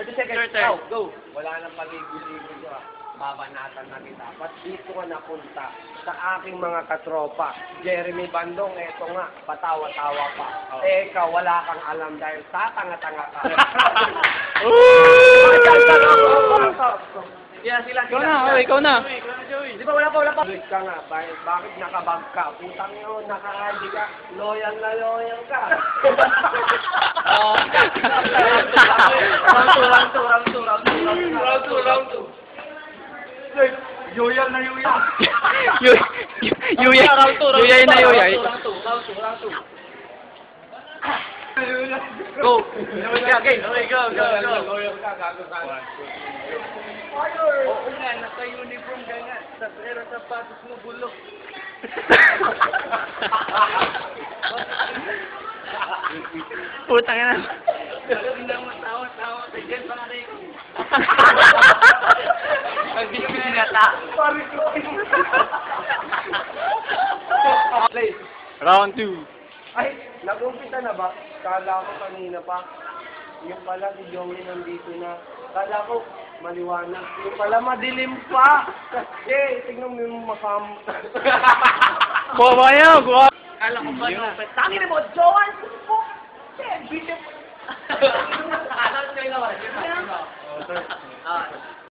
30 seconds. Your turn. Go. Wala nang paligo-ligo ko. Babanatan na kita. Ba't dito ka napunta sa aking mga katropa? Jeremy Bandong, eto nga, patawa-tawa pa. Eh, ikaw, wala kang alam dahil tatanga-tanga ka. Sila. Ikaw na, ikaw na. Di ba wala pa? Wait ka nga, bakit nakabag ka? Putang nyo, naka-ID ka, loyal na loyal ka. Round two. Yoyal na yoyal. Yuyay na yuyay. Round two. Go. Okay, go. Loyal ka, gago ka. Oo nga, naka-uniform ka nga. Pero sapatos mo bulok. Putang ina. Hindi na matawa-tawa ka dyan, pare. Hindi ko pinata. Play. Round 2. Ay, nag-umpisa na ba? Kala ko kanina pa. Yung pala si Joey nandito na. Kala ko maliwanag. Yung pala madilim pa. Kasi tingnan mo yung makam. Bawa yan, bawa. Kala ko ba na? Tangin mo, Joey! Bitin mo. Ano sa'yo naman?